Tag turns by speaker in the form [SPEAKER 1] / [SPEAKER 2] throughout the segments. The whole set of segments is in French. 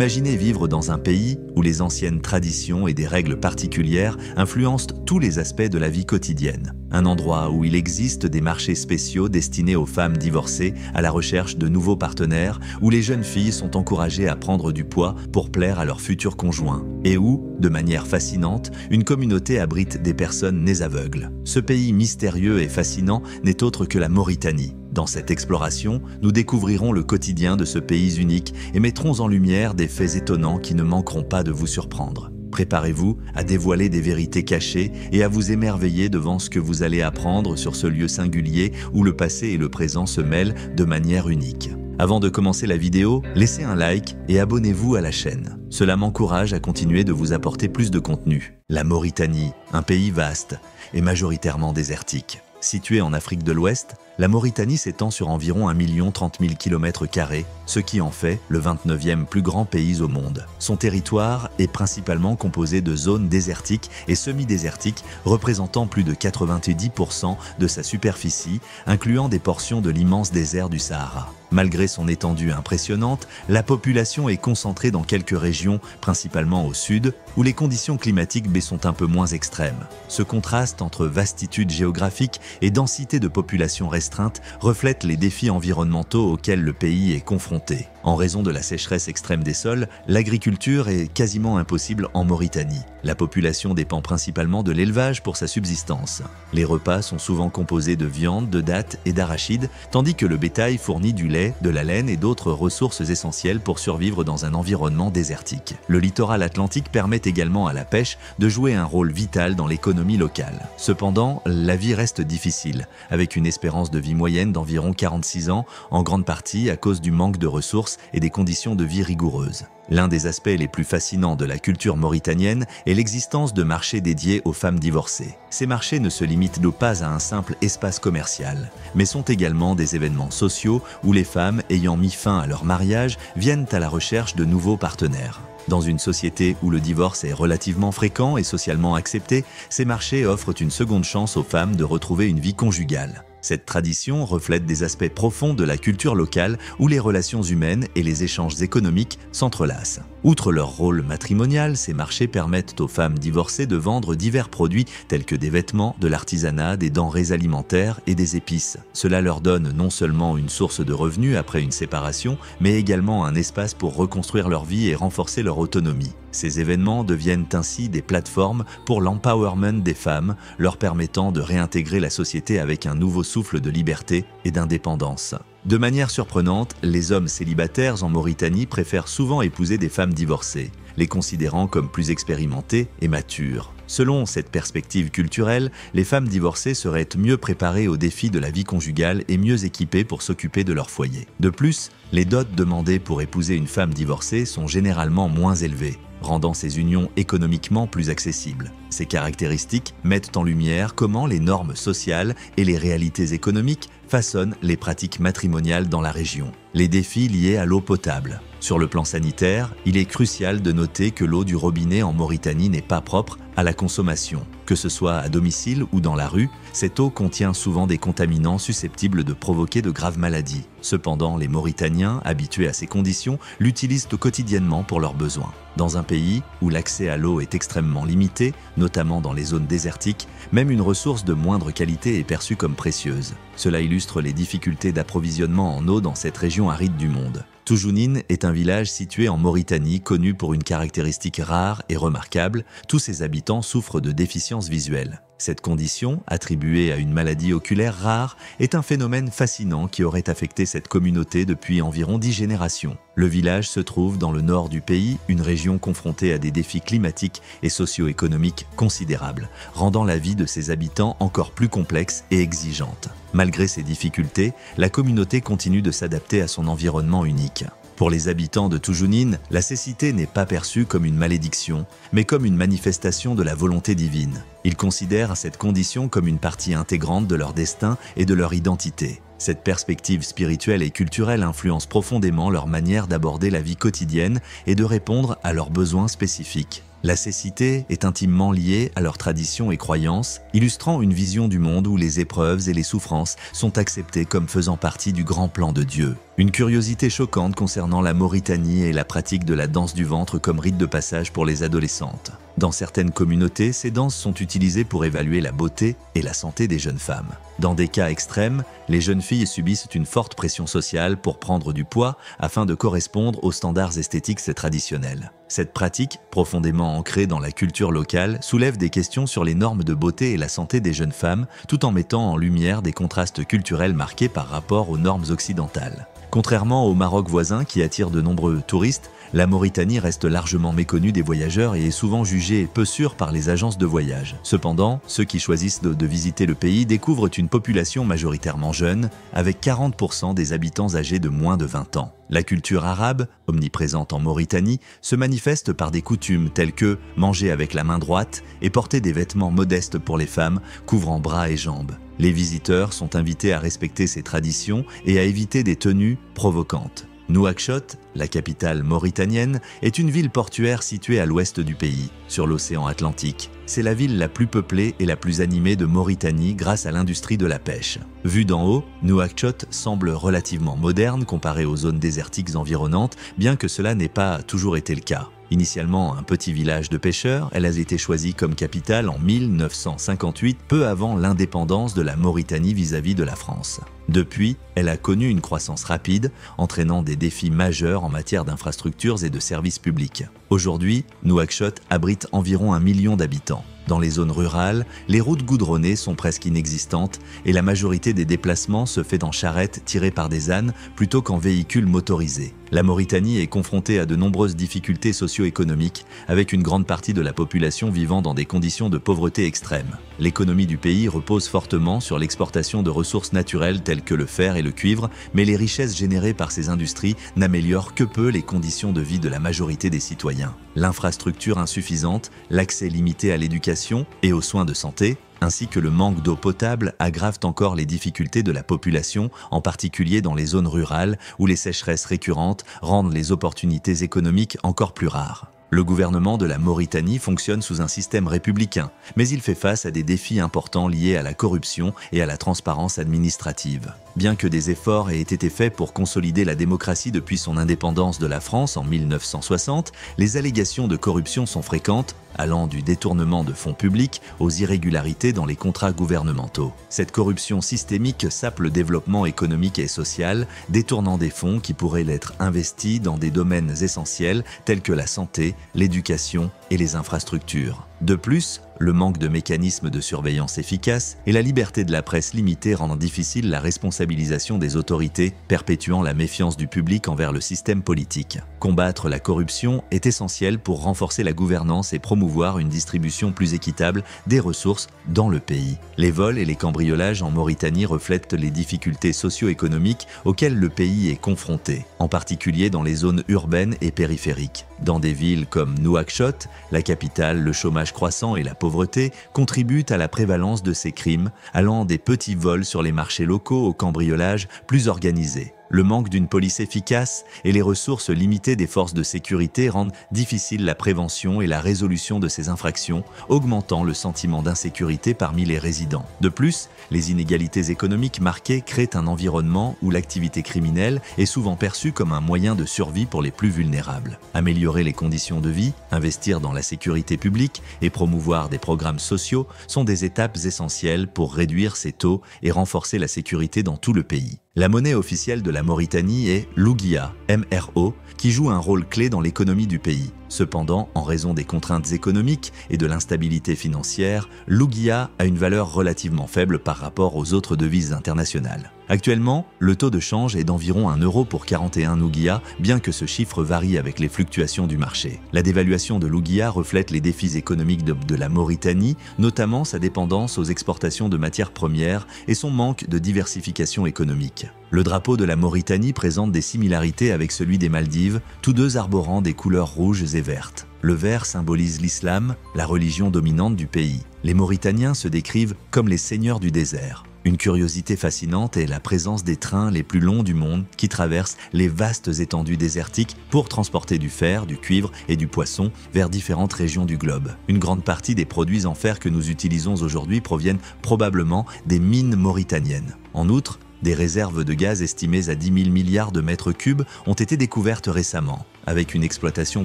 [SPEAKER 1] Imaginez vivre dans un pays où les anciennes traditions et des règles particulières influencent tous les aspects de la vie quotidienne. Un endroit où il existe des marchés spéciaux destinés aux femmes divorcées à la recherche de nouveaux partenaires, où les jeunes filles sont encouragées à prendre du poids pour plaire à leurs futurs conjoints, et où, de manière fascinante, une communauté abrite des personnes nées aveugles. Ce pays mystérieux et fascinant n'est autre que la Mauritanie. Dans cette exploration, nous découvrirons le quotidien de ce pays unique et mettrons en lumière des faits étonnants qui ne manqueront pas de vous surprendre. Préparez-vous à dévoiler des vérités cachées et à vous émerveiller devant ce que vous allez apprendre sur ce lieu singulier où le passé et le présent se mêlent de manière unique. Avant de commencer la vidéo, laissez un like et abonnez-vous à la chaîne. Cela m'encourage à continuer de vous apporter plus de contenu. La Mauritanie, un pays vaste et majoritairement désertique. Située en Afrique de l'Ouest, la Mauritanie s'étend sur environ 1 030 000 km², ce qui en fait le 29e plus grand pays au monde. Son territoire est principalement composé de zones désertiques et semi-désertiques représentant plus de 90% de sa superficie, incluant des portions de l'immense désert du Sahara. Malgré son étendue impressionnante, la population est concentrée dans quelques régions, principalement au sud, où les conditions climatiques sont un peu moins extrêmes. Ce contraste entre vastitude géographique et densité de population restreinte reflète les défis environnementaux auxquels le pays est confronté. En raison de la sécheresse extrême des sols, l'agriculture est quasiment impossible en Mauritanie. La population dépend principalement de l'élevage pour sa subsistance. Les repas sont souvent composés de viande, de dattes et d'arachides, tandis que le bétail fournit du lait, de la laine et d'autres ressources essentielles pour survivre dans un environnement désertique. Le littoral atlantique permet également à la pêche de jouer un rôle vital dans l'économie locale. Cependant, la vie reste difficile, avec une espérance de vie moyenne d'environ 46 ans, en grande partie à cause du manque de ressources et des conditions de vie rigoureuses. L'un des aspects les plus fascinants de la culture mauritanienne est l'existence de marchés dédiés aux femmes divorcées. Ces marchés ne se limitent donc pas à un simple espace commercial, mais sont également des événements sociaux où les femmes ayant mis fin à leur mariage viennent à la recherche de nouveaux partenaires. Dans une société où le divorce est relativement fréquent et socialement accepté, ces marchés offrent une seconde chance aux femmes de retrouver une vie conjugale. Cette tradition reflète des aspects profonds de la culture locale où les relations humaines et les échanges économiques s'entrelacent. Outre leur rôle matrimonial, ces marchés permettent aux femmes divorcées de vendre divers produits tels que des vêtements, de l'artisanat, des denrées alimentaires et des épices. Cela leur donne non seulement une source de revenus après une séparation, mais également un espace pour reconstruire leur vie et renforcer leur autonomie. Ces événements deviennent ainsi des plateformes pour l'empowerment des femmes, leur permettant de réintégrer la société avec un nouveau souffle de liberté et d'indépendance. De manière surprenante, les hommes célibataires en Mauritanie préfèrent souvent épouser des femmes divorcées, les considérant comme plus expérimentées et matures. Selon cette perspective culturelle, les femmes divorcées seraient mieux préparées aux défis de la vie conjugale et mieux équipées pour s'occuper de leur foyer. De plus, les dots demandées pour épouser une femme divorcée sont généralement moins élevées, rendant ces unions économiquement plus accessibles. Ces caractéristiques mettent en lumière comment les normes sociales et les réalités économiques façonnent les pratiques matrimoniales dans la région. Les défis liés à l'eau potable. Sur le plan sanitaire, il est crucial de noter que l'eau du robinet en Mauritanie n'est pas propre à la consommation. Que ce soit à domicile ou dans la rue, cette eau contient souvent des contaminants susceptibles de provoquer de graves maladies. Cependant, les Mauritaniens, habitués à ces conditions, l'utilisent quotidiennement pour leurs besoins. Dans un pays où l'accès à l'eau est extrêmement limité, notamment dans les zones désertiques, même une ressource de moindre qualité est perçue comme précieuse. Cela illustre les difficultés d'approvisionnement en eau dans cette région aride du monde. Toujounin est un village situé en Mauritanie connu pour une caractéristique rare et remarquable, tous ses habitants souffrent de déficience visuelle. Cette condition, attribuée à une maladie oculaire rare, est un phénomène fascinant qui aurait affecté cette communauté depuis environ 10 générations. Le village se trouve dans le nord du pays, une région confrontée à des défis climatiques et socio-économiques considérables, rendant la vie de ses habitants encore plus complexe et exigeante. Malgré ces difficultés, la communauté continue de s'adapter à son environnement unique. Pour les habitants de Toujounin, la cécité n'est pas perçue comme une malédiction, mais comme une manifestation de la volonté divine. Ils considèrent cette condition comme une partie intégrante de leur destin et de leur identité. Cette perspective spirituelle et culturelle influence profondément leur manière d'aborder la vie quotidienne et de répondre à leurs besoins spécifiques. La cécité est intimement liée à leurs traditions et croyances, illustrant une vision du monde où les épreuves et les souffrances sont acceptées comme faisant partie du grand plan de Dieu. Une curiosité choquante concernant la Mauritanie et la pratique de la danse du ventre comme rite de passage pour les adolescentes. Dans certaines communautés, ces danses sont utilisées pour évaluer la beauté et la santé des jeunes femmes. Dans des cas extrêmes, les jeunes filles subissent une forte pression sociale pour prendre du poids afin de correspondre aux standards esthétiques traditionnels. Cette pratique, profondément ancrée dans la culture locale, soulève des questions sur les normes de beauté et la santé des jeunes femmes, tout en mettant en lumière des contrastes culturels marqués par rapport aux normes occidentales. Contrairement au Maroc voisin qui attire de nombreux touristes, la Mauritanie reste largement méconnue des voyageurs et est souvent jugée peu sûre par les agences de voyage. Cependant, ceux qui choisissent de visiter le pays découvrent une population majoritairement jeune, avec 40% des habitants âgés de moins de 20 ans. La culture arabe, omniprésente en Mauritanie, se manifeste par des coutumes telles que manger avec la main droite et porter des vêtements modestes pour les femmes, couvrant bras et jambes. Les visiteurs sont invités à respecter ces traditions et à éviter des tenues provocantes. Nouakchott, la capitale mauritanienne, est une ville portuaire située à l'ouest du pays, sur l'océan Atlantique. C'est la ville la plus peuplée et la plus animée de Mauritanie grâce à l'industrie de la pêche. Vue d'en haut, Nouakchott semble relativement moderne comparée aux zones désertiques environnantes, bien que cela n'ait pas toujours été le cas. Initialement un petit village de pêcheurs, elle a été choisie comme capitale en 1958, peu avant l'indépendance de la Mauritanie vis-à-vis de la France. Depuis, elle a connu une croissance rapide, entraînant des défis majeurs en matière d'infrastructures et de services publics. Aujourd'hui, Nouakchott abrite environ 1 million d'habitants. Dans les zones rurales, les routes goudronnées sont presque inexistantes et la majorité des déplacements se fait en charrette tirée par des ânes plutôt qu'en véhicules motorisés. La Mauritanie est confrontée à de nombreuses difficultés socio-économiques, avec une grande partie de la population vivant dans des conditions de pauvreté extrême. L'économie du pays repose fortement sur l'exportation de ressources naturelles telles que le fer et le cuivre, mais les richesses générées par ces industries n'améliorent que peu les conditions de vie de la majorité des citoyens. L'infrastructure insuffisante, l'accès limité à l'éducation et aux soins de santé, ainsi que le manque d'eau potable aggravent encore les difficultés de la population, en particulier dans les zones rurales où les sécheresses récurrentes rendent les opportunités économiques encore plus rares. Le gouvernement de la Mauritanie fonctionne sous un système républicain, mais il fait face à des défis importants liés à la corruption et à la transparence administrative. Bien que des efforts aient été faits pour consolider la démocratie depuis son indépendance de la France en 1960, les allégations de corruption sont fréquentes, allant du détournement de fonds publics aux irrégularités dans les contrats gouvernementaux. Cette corruption systémique sape le développement économique et social, détournant des fonds qui pourraient être investis dans des domaines essentiels tels que la santé, l'éducation et les infrastructures. De plus, le manque de mécanismes de surveillance efficaces et la liberté de la presse limitée rendent difficile la responsabilisation des autorités, perpétuant la méfiance du public envers le système politique. Combattre la corruption est essentiel pour renforcer la gouvernance et promouvoir une distribution plus équitable des ressources dans le pays. Les vols et les cambriolages en Mauritanie reflètent les difficultés socio-économiques auxquelles le pays est confronté, en particulier dans les zones urbaines et périphériques. Dans des villes comme Nouakchott, la capitale, le chômage croissant et la pauvreté contribuent à la prévalence de ces crimes, allant des petits vols sur les marchés locaux au cambriolage plus organisé. Le manque d'une police efficace et les ressources limitées des forces de sécurité rendent difficile la prévention et la résolution de ces infractions, augmentant le sentiment d'insécurité parmi les résidents. De plus, les inégalités économiques marquées créent un environnement où l'activité criminelle est souvent perçue comme un moyen de survie pour les plus vulnérables. Améliorer les conditions de vie, investir dans la sécurité publique et promouvoir des programmes sociaux sont des étapes essentielles pour réduire ces taux et renforcer la sécurité dans tout le pays. La monnaie officielle de la Mauritanie est l'Ouguiya, MRO, qui joue un rôle clé dans l'économie du pays. Cependant, en raison des contraintes économiques et de l'instabilité financière, l'Ouguiya a une valeur relativement faible par rapport aux autres devises internationales. Actuellement, le taux de change est d'environ 1 euro pour 41 Ouguiya, bien que ce chiffre varie avec les fluctuations du marché. La dévaluation de l'Ouguiya reflète les défis économiques de la Mauritanie, notamment sa dépendance aux exportations de matières premières et son manque de diversification économique. Le drapeau de la Mauritanie présente des similarités avec celui des Maldives, tous deux arborant des couleurs rouges et vertes. Le vert symbolise l'islam, la religion dominante du pays. Les Mauritaniens se décrivent comme les seigneurs du désert. Une curiosité fascinante est la présence des trains les plus longs du monde qui traversent les vastes étendues désertiques pour transporter du fer, du cuivre et du poisson vers différentes régions du globe. Une grande partie des produits en fer que nous utilisons aujourd'hui proviennent probablement des mines mauritaniennes. En outre, des réserves de gaz estimées à 10 000 milliards de mètres cubes ont été découvertes récemment, avec une exploitation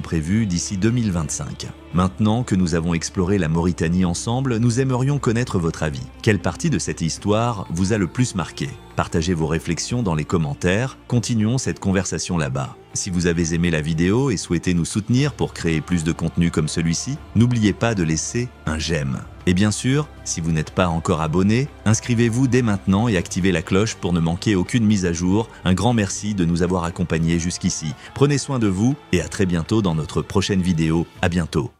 [SPEAKER 1] prévue d'ici 2025. Maintenant que nous avons exploré la Mauritanie ensemble, nous aimerions connaître votre avis. Quelle partie de cette histoire vous a le plus marqué? Partagez vos réflexions dans les commentaires, continuons cette conversation là-bas. Si vous avez aimé la vidéo et souhaitez nous soutenir pour créer plus de contenu comme celui-ci, n'oubliez pas de laisser un j'aime. Et bien sûr, si vous n'êtes pas encore abonné, inscrivez-vous dès maintenant et activez la cloche pour ne manquer aucune mise à jour. Un grand merci de nous avoir accompagnés jusqu'ici. Prenez soin de vous et à très bientôt dans notre prochaine vidéo. À bientôt.